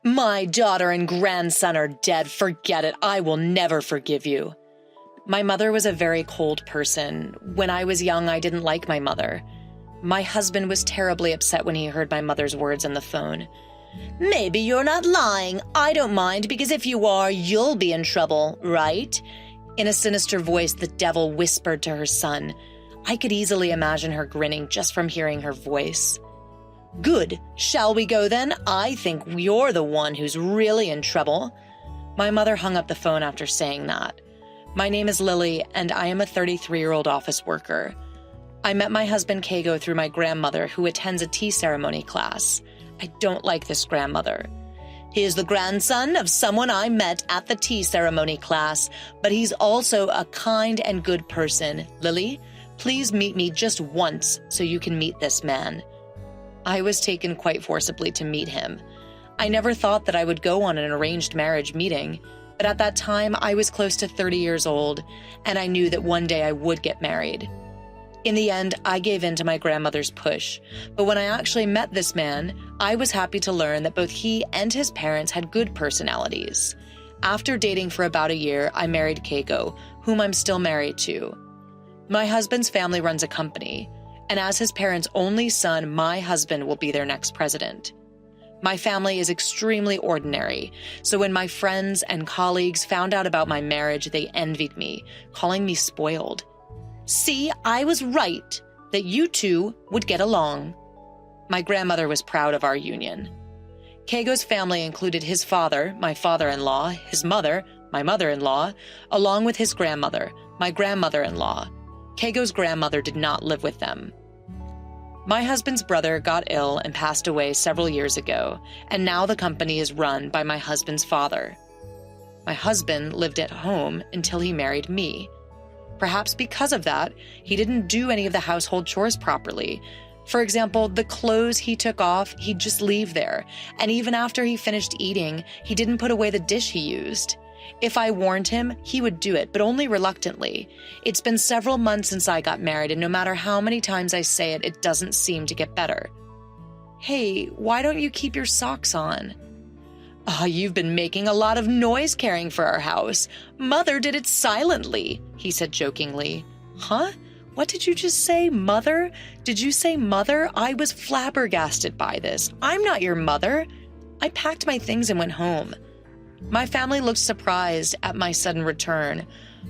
My daughter and grandson are dead. Forget it. I will never forgive you. My mother was a very cold person. When I was young, I didn't like my mother. My husband was terribly upset when he heard my mother's words on the phone. Maybe you're not lying. I don't mind, because if you are, you'll be in trouble, right? In a sinister voice, the devil whispered to her son. I could easily imagine her grinning just from hearing her voice. Good. Shall we go then? I think you're the one who's really in trouble. My mother hung up the phone after saying that. My name is Lily, and I am a 33-year-old office worker. I met my husband Kago through my grandmother, who attends a tea ceremony class. I don't like this grandmother. He is the grandson of someone I met at the tea ceremony class, but he's also a kind and good person. Lily, please meet me just once so you can meet this man. I was taken quite forcibly to meet him. I never thought that I would go on an arranged marriage meeting, but at that time I was close to 30 years old, and I knew that one day I would get married. In the end, I gave in to my grandmother's push, but when I actually met this man, I was happy to learn that both he and his parents had good personalities. After dating for about a year, I married Keiko, whom I'm still married to. My husband's family runs a company, and as his parents' only son, my husband will be their next president. My family is extremely ordinary, so when my friends and colleagues found out about my marriage, they envied me, calling me spoiled. See, I was right, that you two would get along. My grandmother was proud of our union. Kego's family included his father, my father-in-law, his mother, my mother-in-law, along with his grandmother, my grandmother-in-law. Kego's grandmother did not live with them. My husband's brother got ill and passed away several years ago, and now the company is run by my husband's father. My husband lived at home until he married me. Perhaps because of that, he didn't do any of the household chores properly. For example, the clothes he took off, he'd just leave there. And even after he finished eating, he didn't put away the dish he used. If I warned him, he would do it, but only reluctantly. It's been several months since I got married, and no matter how many times I say it, it doesn't seem to get better. Hey, why don't you keep your socks on? Oh, you've been making a lot of noise caring for our house. Mother did it silently, he said jokingly. Huh? What did you just say, mother? Did you say mother? I was flabbergasted by this. I'm not your mother. I packed my things and went home. My family looked surprised at my sudden return,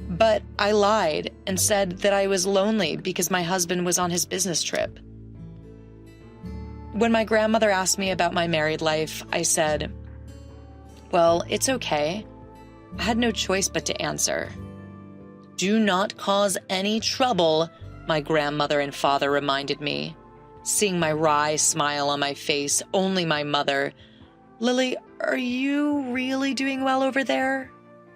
but I lied and said that I was lonely because my husband was on his business trip. When my grandmother asked me about my married life, I said, well, it's okay. I had no choice but to answer. Do not cause any trouble, my grandmother and father reminded me. Seeing my wry smile on my face, only my mother, Lily, are you really doing well over there?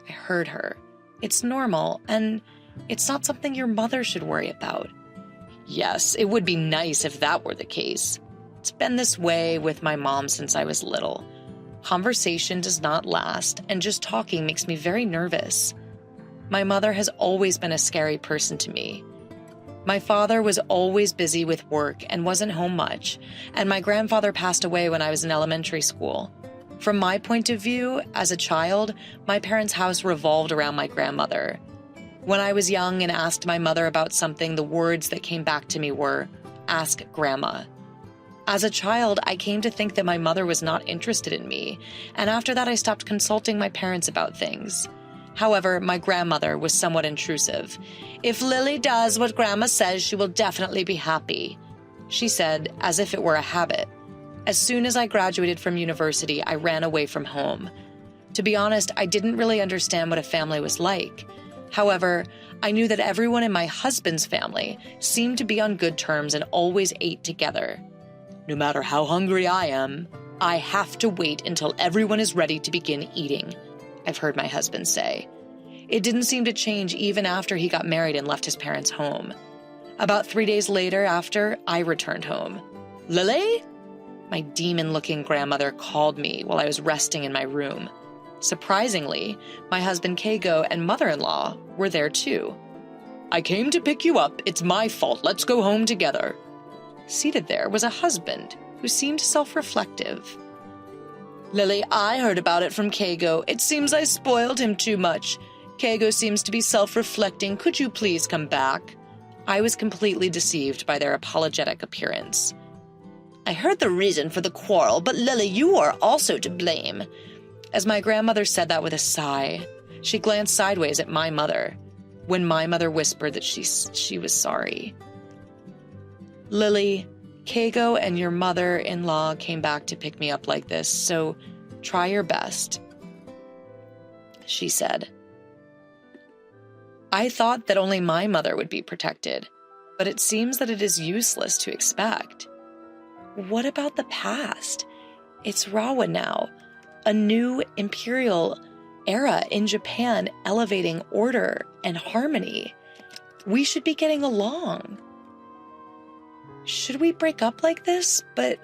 I heard her. It's normal, and it's not something your mother should worry about. Yes, it would be nice if that were the case. It's been this way with my mom since I was little. Conversation does not last, and just talking makes me very nervous. My mother has always been a scary person to me. My father was always busy with work and wasn't home much, and my grandfather passed away when I was in elementary school. From my point of view, as a child, my parents' house revolved around my grandmother. When I was young and asked my mother about something, the words that came back to me were, "Ask Grandma." As a child, I came to think that my mother was not interested in me, and after that I stopped consulting my parents about things. However, my grandmother was somewhat intrusive. If Lily does what Grandma says, she will definitely be happy, she said, as if it were a habit. As soon as I graduated from university, I ran away from home. To be honest, I didn't really understand what a family was like. However, I knew that everyone in my husband's family seemed to be on good terms and always ate together. No matter how hungry I am, I have to wait until everyone is ready to begin eating, I've heard my husband say. It didn't seem to change even after he got married and left his parents' home. About 3 days later after, I returned home. Lily? My demon-looking grandmother called me while I was resting in my room. Surprisingly, my husband Kago and mother-in-law were there too. I came to pick you up. It's my fault. Let's go home together. Seated there was a husband who seemed self-reflective. Lily, I heard about it from Kago. It seems I spoiled him too much. Kago seems to be self-reflecting. Could you please come back? I was completely deceived by their apologetic appearance. I heard the reason for the quarrel, but Lily, you are also to blame. As my grandmother said that with a sigh, she glanced sideways at my mother, when my mother whispered that she was sorry. Lily, Kago and your mother-in-law came back to pick me up like this, so try your best, she said. I thought that only my mother would be protected, but it seems that it is useless to expect. What about the past? It's Rawa now, a new imperial era in Japan elevating order and harmony. We should be getting along. Should we break up like this? But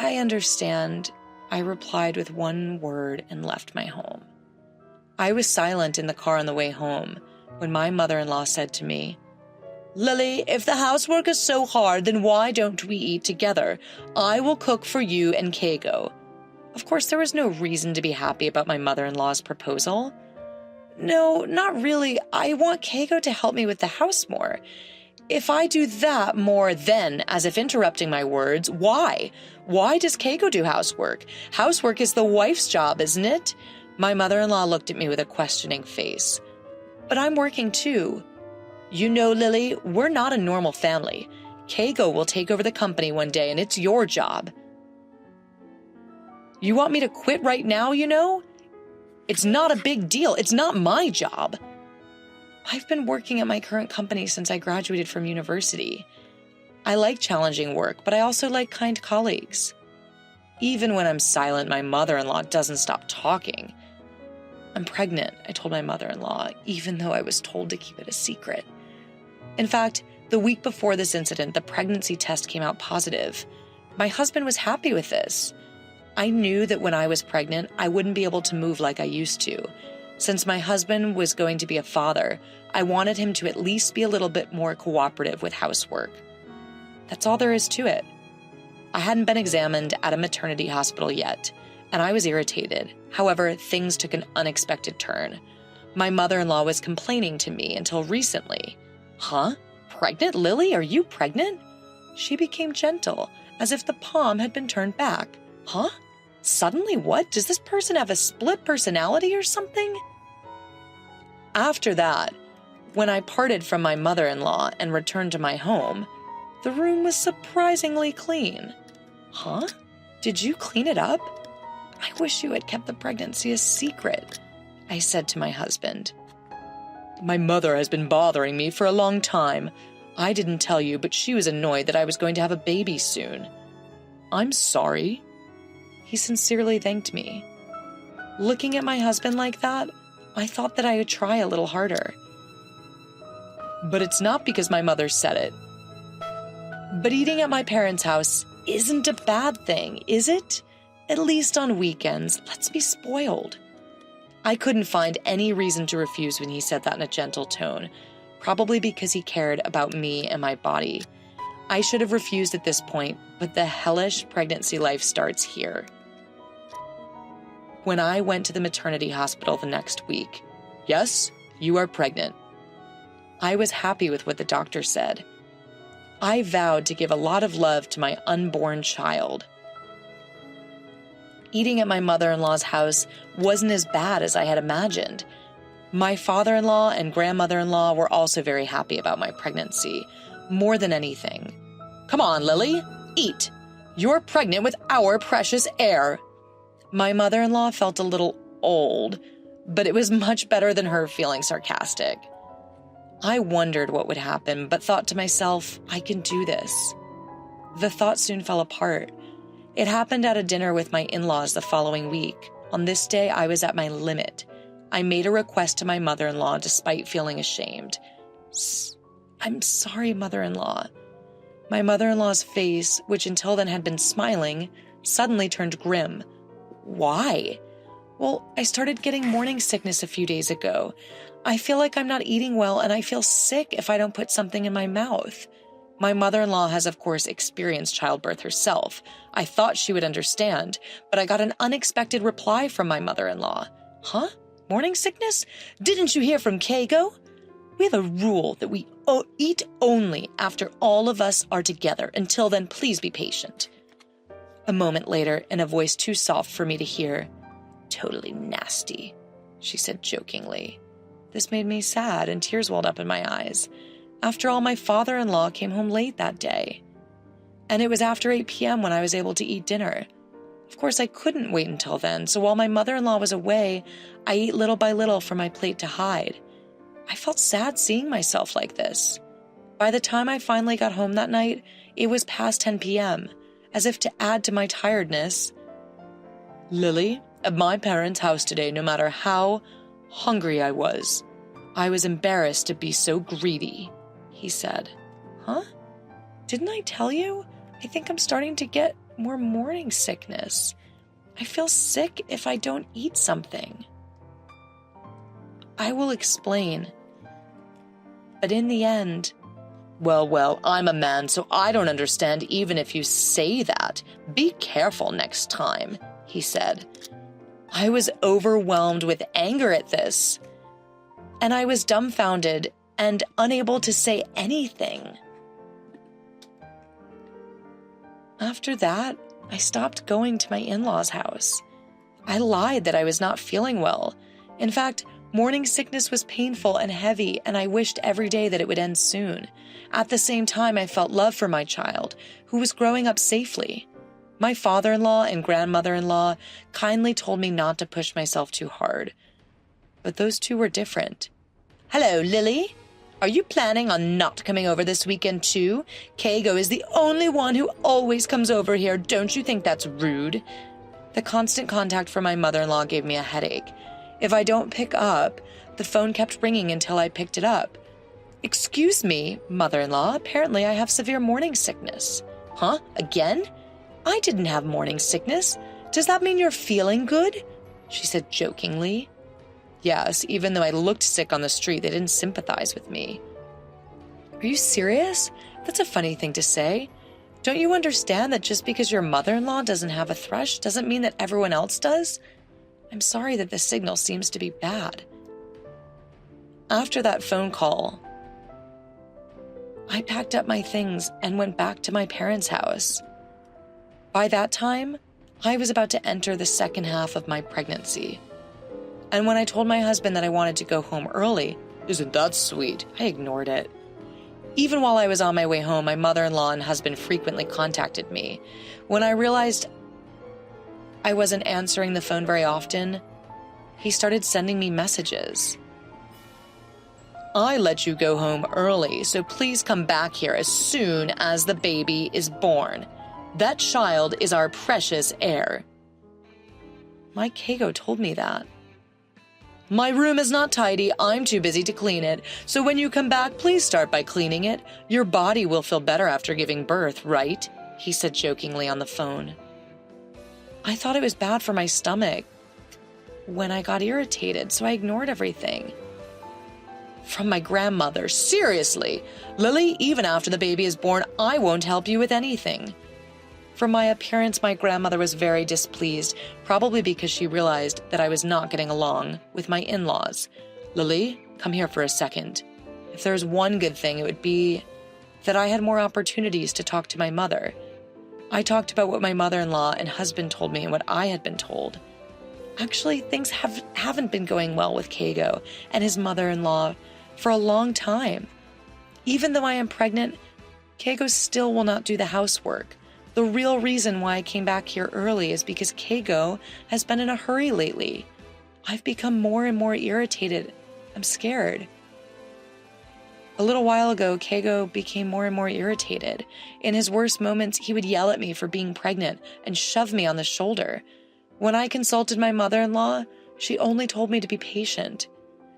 I understand, I replied with one word and left my home. I was silent in the car on the way home when my mother-in-law said to me, Lily, if the housework is so hard, then why don't we eat together? I will cook for you and Kago. Of course, there was no reason to be happy about my mother-in-law's proposal. No, not really. I want Kago to help me with the house more. If I do that more, then, as if interrupting my words, why? Why does Kago do housework? Housework is the wife's job, isn't it? My mother-in-law looked at me with a questioning face. But I'm working too. You know, Lily, we're not a normal family. Kago will take over the company one day, and it's your job. You want me to quit right now, you know? It's not a big deal. It's not my job. I've been working at my current company since I graduated from university. I like challenging work, but I also like kind colleagues. Even when I'm silent, my mother-in-law doesn't stop talking. I'm pregnant, I told my mother-in-law, even though I was told to keep it a secret. In fact, the week before this incident, the pregnancy test came out positive. My husband was happy with this. I knew that when I was pregnant, I wouldn't be able to move like I used to. Since my husband was going to be a father, I wanted him to at least be a little bit more cooperative with housework. That's all there is to it. I hadn't been examined at a maternity hospital yet, and I was irritated. However, things took an unexpected turn. My mother-in-law was complaining to me until recently. Huh? Pregnant, Lily? Are you pregnant? She became gentle, as if the palm had been turned back. Huh? Suddenly what? Does this person have a split personality or something? After that, when I parted from my mother-in-law and returned to my home, the room was surprisingly clean. Huh? Did you clean it up? I wish you had kept the pregnancy a secret, I said to my husband. My mother has been bothering me for a long time. I didn't tell you, but she was annoyed that I was going to have a baby soon. I'm sorry. He sincerely thanked me. Looking at my husband like that, I thought that I would try a little harder. But it's not because my mother said it. But eating at my parents' house isn't a bad thing, is it? At least on weekends, let's be spoiled. I couldn't find any reason to refuse when he said that in a gentle tone, probably because he cared about me and my body. I should have refused at this point, but the hellish pregnancy life starts here. When I went to the maternity hospital the next week, yes, you are pregnant. I was happy with what the doctor said. I vowed to give a lot of love to my unborn child. Eating at my mother-in-law's house wasn't as bad as I had imagined. My father-in-law and grandmother-in-law were also very happy about my pregnancy, more than anything. Come on, Lily, eat. You're pregnant with our precious heir. My mother-in-law felt a little old, but it was much better than her feeling sarcastic. I wondered what would happen, but thought to myself, I can do this. The thought soon fell apart. It happened at a dinner with my in-laws the following week. On this day, I was at my limit. I made a request to my mother-in-law despite feeling ashamed. I'm sorry, mother-in-law. My mother-in-law's face, which until then had been smiling, suddenly turned grim. Why? Well, I started getting morning sickness a few days ago. I feel like I'm not eating well, and I feel sick if I don't put something in my mouth. My mother-in-law has, of course, experienced childbirth herself. I thought she would understand, but I got an unexpected reply from my mother-in-law. Huh? Morning sickness? Didn't you hear from Kago? We have a rule that we eat only after all of us are together. Until then, please be patient. A moment later, in a voice too soft for me to hear, "Totally nasty," she said jokingly. This made me sad, and tears welled up in my eyes. After all, my father-in-law came home late that day, and it was after 8 p.m. when I was able to eat dinner. Of course, I couldn't wait until then, so while my mother-in-law was away, I ate little by little from my plate to hide. I felt sad seeing myself like this. By the time I finally got home that night, it was past 10 p.m., as if to add to my tiredness. "Lily, at my parents' house today, no matter how hungry I was embarrassed to be so greedy," he said. Huh? Didn't I tell you? I think I'm starting to get more morning sickness. I feel sick if I don't eat something. I will explain. But in the end, well, I'm a man, so I don't understand even if you say that. Be careful next time, he said. I was overwhelmed with anger at this, and I was dumbfounded and unable to say anything. After that, I stopped going to my in-laws' house. I lied that I was not feeling well. In fact, morning sickness was painful and heavy, and I wished every day that it would end soon. At the same time, I felt love for my child, who was growing up safely. My father-in-law and grandmother-in-law kindly told me not to push myself too hard. But those two were different. "Hello, Lily. Are you planning on not coming over this weekend too? Kago is the only one who always comes over here. Don't you think that's rude?" The constant contact from my mother-in-law gave me a headache. If I don't pick up, the phone kept ringing until I picked it up. "Excuse me, mother-in-law, apparently I have severe morning sickness." "Huh? Again? I didn't have morning sickness. Does that mean you're feeling good?" she said jokingly. Yes, even though I looked sick on the street, they didn't sympathize with me. "Are you serious? That's a funny thing to say. Don't you understand that just because your mother-in-law doesn't have a thrush doesn't mean that everyone else does? I'm sorry that the signal seems to be bad." After that phone call, I packed up my things and went back to my parents' house. By that time, I was about to enter the second half of my pregnancy. And when I told my husband that I wanted to go home early, "Isn't that sweet?" I ignored it. Even while I was on my way home, my mother-in-law and husband frequently contacted me. When I realized I wasn't answering the phone very often, he started sending me messages. "I let you go home early, so please come back here as soon as the baby is born. That child is our precious heir." My Kago told me that. "My room is not tidy. I'm too busy to clean it. So when you come back, please start by cleaning it. Your body will feel better after giving birth, right?" he said jokingly on the phone. I thought it was bad for my stomach when I got irritated, so I ignored everything. From my grandmother, "Seriously, Lily, even after the baby is born, I won't help you with anything." From my appearance, my grandmother was very displeased, probably because she realized that I was not getting along with my in-laws. "Lily, come here for a second. If there is one good thing, it would be that I had more opportunities to talk to my mother." I talked about what my mother-in-law and husband told me and what I had been told. Actually, things haven't been going well with Kago and his mother-in-law for a long time. Even though I am pregnant, Kago still will not do the housework. The real reason why I came back here early is because Kago has been in a hurry lately. I've become more and more irritated. I'm scared. A little while ago, Kago became more and more irritated. In his worst moments, he would yell at me for being pregnant and shove me on the shoulder. When I consulted my mother-in-law, she only told me to be patient.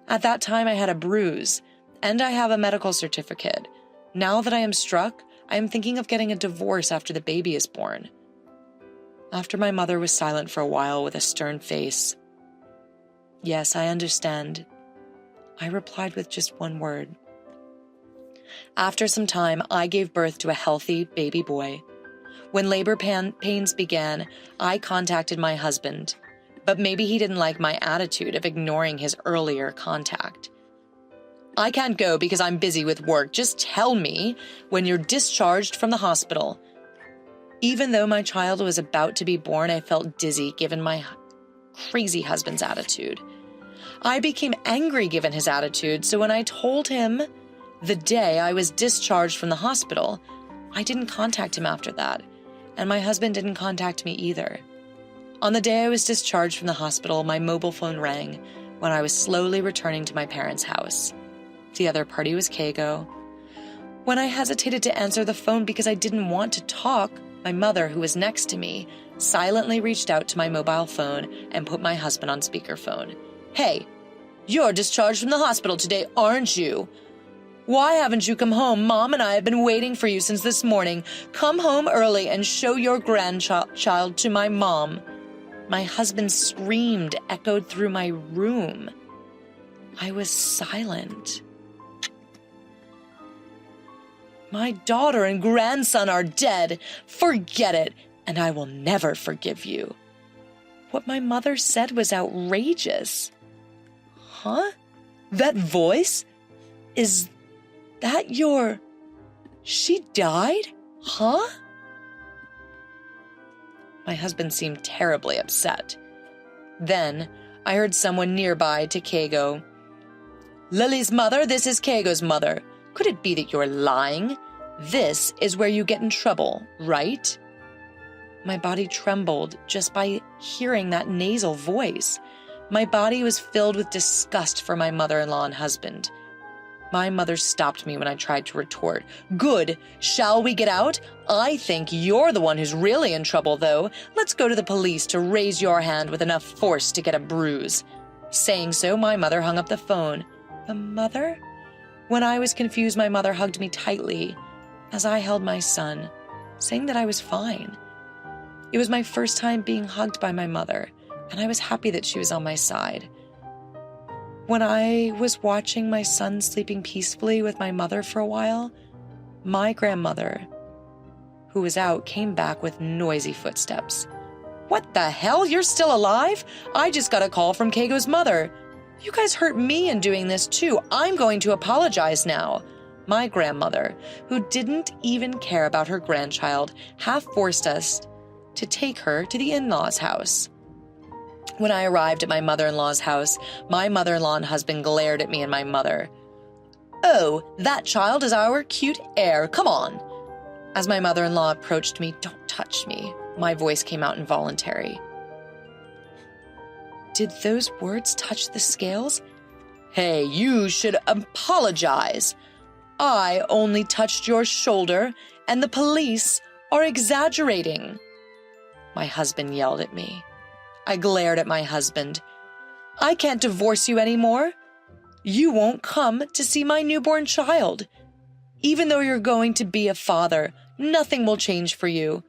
At that time, I had a bruise, and I have a medical certificate. Now that I am struck, I am thinking of getting a divorce after the baby is born. After my mother was silent for a while with a stern face, "Yes, I understand," I replied with just one word. After some time, I gave birth to a healthy baby boy. When labor pains began, I contacted my husband, but maybe he didn't like my attitude of ignoring his earlier contact. "I can't go because I'm busy with work. Just tell me when you're discharged from the hospital." Even though my child was about to be born, I felt dizzy given my crazy husband's attitude. I became angry given his attitude, so when I told him the day I was discharged from the hospital, I didn't contact him after that, and my husband didn't contact me either. On the day I was discharged from the hospital, my mobile phone rang when I was slowly returning to my parents' house. The other party was Keigo. When I hesitated to answer the phone because I didn't want to talk, my mother, who was next to me, silently reached out to my mobile phone and put my husband on speakerphone. "Hey, you're discharged from the hospital today, aren't you? Why haven't you come home? Mom and I have been waiting for you since this morning. Come home early and show your grandchild to my mom." My husband screamed, echoed through my room. I was silent. "My daughter and grandson are dead. Forget it, and I will never forgive you." What my mother said was outrageous. Huh? That voice? Is that your... She died? Huh? My husband seemed terribly upset. Then I heard someone nearby to Keigo. "Lily's mother, this is Keigo's mother. Could it be that you're lying? This is where you get in trouble, right?" My body trembled just by hearing that nasal voice. My body was filled with disgust for my mother-in-law and husband. My mother stopped me when I tried to retort. "Good. Shall we get out? I think you're the one who's really in trouble, though. Let's go to the police to raise your hand with enough force to get a bruise." Saying so, my mother hung up the phone. The mother? When I was confused, my mother hugged me tightly as I held my son, saying that I was fine. It was my first time being hugged by my mother, and I was happy that she was on my side. When I was watching my son sleeping peacefully with my mother for a while, my grandmother, who was out, came back with noisy footsteps. "What the hell? You're still alive? I just got a call from Keigo's mother. You guys hurt me in doing this too. I'm going to apologize now." My grandmother, who didn't even care about her grandchild, half forced us to take her to the in-laws' house. When I arrived at my mother-in-law's house, my mother-in-law and husband glared at me and my mother. "Oh, that child is our cute heir. Come on." As my mother-in-law approached me, "Don't touch me." My voice came out involuntary. Did those words touch the scales? "Hey, you should apologize. I only touched your shoulder, and the police are exaggerating." My husband yelled at me. I glared at my husband. "I can't divorce you anymore. You won't come to see my newborn child. Even though you're going to be a father, nothing will change for you.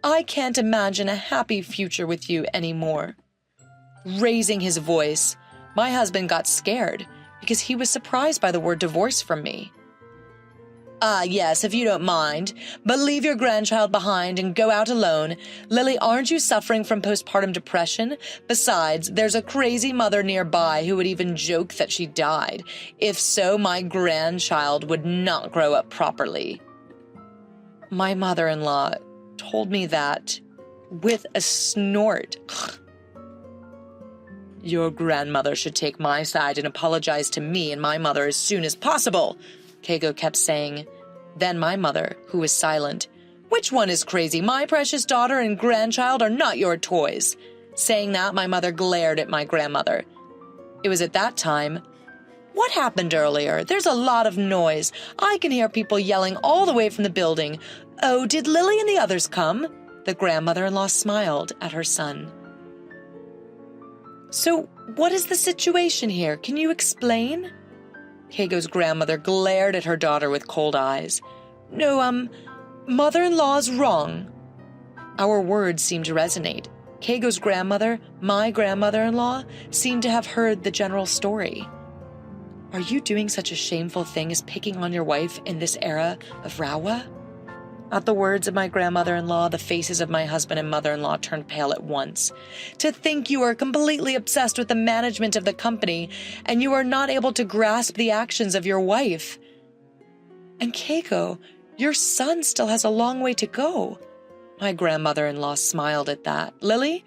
I can't imagine a happy future with you anymore." Raising his voice, my husband got scared because he was surprised by the word divorce from me. Yes, if you don't mind, but leave your grandchild behind and go out alone. Lily, aren't you suffering from postpartum depression? Besides, there's a crazy mother nearby who would even joke that she died. If so, my grandchild would not grow up properly." My mother-in-law told me that with a snort. "Your grandmother should take my side and apologize to me and my mother as soon as possible," Keigo kept saying. Then my mother, who was silent, "Which one is crazy? My precious daughter and grandchild are not your toys." Saying that, my mother glared at my grandmother. It was at that time. "What happened earlier? There's a lot of noise. I can hear people yelling all the way from the building. Oh, did Lily and the others come?" The grandmother-in-law smiled at her son. "So, what is the situation here? Can you explain?" Keigo's grandmother glared at her daughter with cold eyes. "No, mother-in-law's wrong." Our words seemed to resonate. Keigo's grandmother, my grandmother-in-law, seemed to have heard the general story. Are you doing such a shameful thing as picking on your wife in this era of Rawa? At the words of my grandmother-in-law, the faces of my husband and mother-in-law turned pale at once. To think you are completely obsessed with the management of the company, and you are not able to grasp the actions of your wife. And Keiko, your son still has a long way to go. My grandmother-in-law smiled at that. Lily,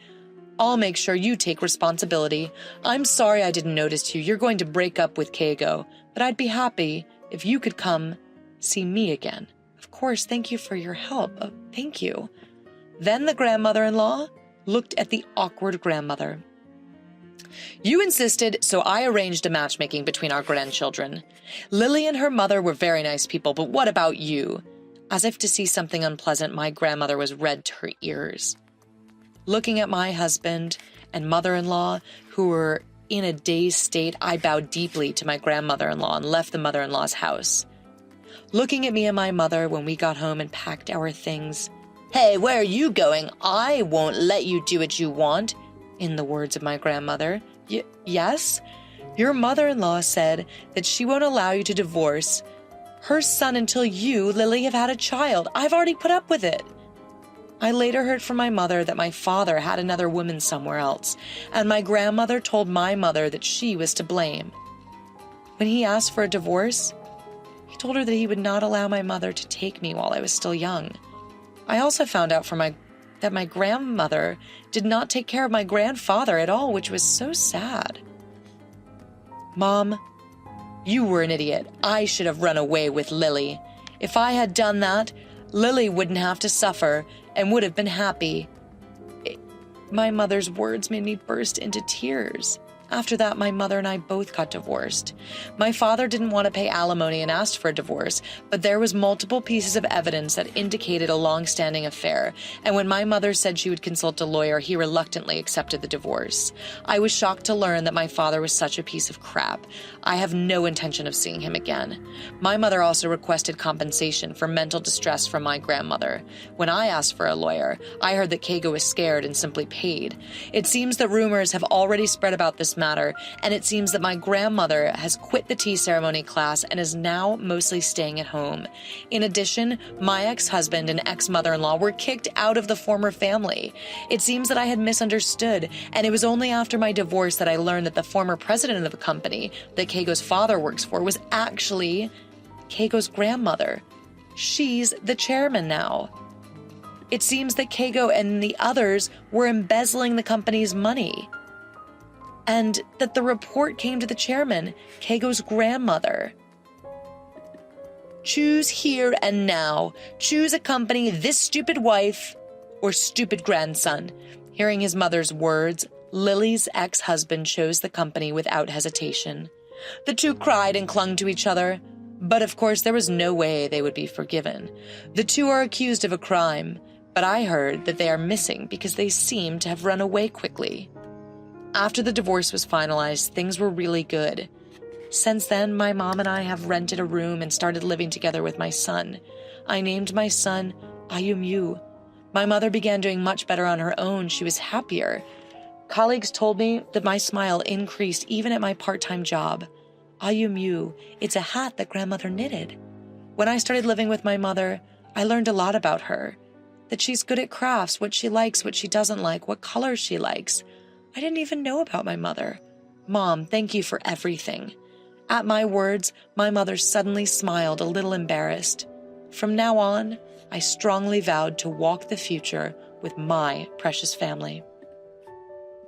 I'll make sure you take responsibility. I'm sorry I didn't notice you. You're going to break up with Keigo, but I'd be happy if you could come see me again. Of course, thank you for your help. Thank you. Then the grandmother-in-law looked at the awkward grandmother. You insisted, so I arranged a matchmaking between our grandchildren. Lily and her mother were very nice people, but what about you? As if to see something unpleasant, my grandmother was red to her ears. Looking at my husband and mother-in-law, who were in a dazed state, I bowed deeply to my grandmother-in-law and left the mother-in-law's house. Looking at me and my mother when we got home and packed our things, "Hey, where are you going? I won't let you do what you want," in the words of my grandmother. Yes? Your mother-in-law said that she won't allow you to divorce her son until you, Lily, have had a child. I've already put up with it. I later heard from my mother that my father had another woman somewhere else, and my grandmother told my mother that she was to blame. When he asked for a divorce, he told her that he would not allow my mother to take me while I was still young. I also found out that my grandmother did not take care of my grandfather at all, which was so sad. Mom, you were an idiot. I should have run away with Lily. If I had done that, Lily wouldn't have to suffer and would have been happy. My mother's words made me burst into tears. After that, my mother and I both got divorced. My father didn't want to pay alimony and asked for a divorce, but there was multiple pieces of evidence that indicated a long-standing affair, and when my mother said she would consult a lawyer, he reluctantly accepted the divorce. I was shocked to learn that my father was such a piece of crap. I have no intention of seeing him again. My mother also requested compensation for mental distress from my grandmother. When I asked for a lawyer, I heard that Keigo was scared and simply paid. It seems that rumors have already spread about this matter, and it seems that my grandmother has quit the tea ceremony class and is now mostly staying at home. In addition, my ex-husband and ex-mother-in-law were kicked out of the former family. It seems that I had misunderstood, and it was only after my divorce that I learned that the former president of the company that Keigo's father works for was actually Keigo's grandmother. She's the chairman now. It seems that Keigo and the others were embezzling the company's money, and that the report came to the chairman, Keigo's grandmother. Choose here and now. Choose a company, this stupid wife, or stupid grandson. Hearing his mother's words, Lily's ex-husband chose the company without hesitation. The two cried and clung to each other, but of course there was no way they would be forgiven. The two are accused of a crime, but I heard that they are missing because they seem to have run away quickly. After the divorce was finalized, things were really good. Since then, my mom and I have rented a room and started living together with my son. I named my son Ayumyu. My mother began doing much better on her own. She was happier. Colleagues told me that my smile increased even at my part-time job. Ayumyu, it's a hat that grandmother knitted. When I started living with my mother, I learned a lot about her. That she's good at crafts, what she likes, what she doesn't like, what colors she likes. I didn't even know about my mother. Mom, thank you for everything. At my words, my mother suddenly smiled, a little embarrassed. From now on, I strongly vowed to walk the future with my precious family.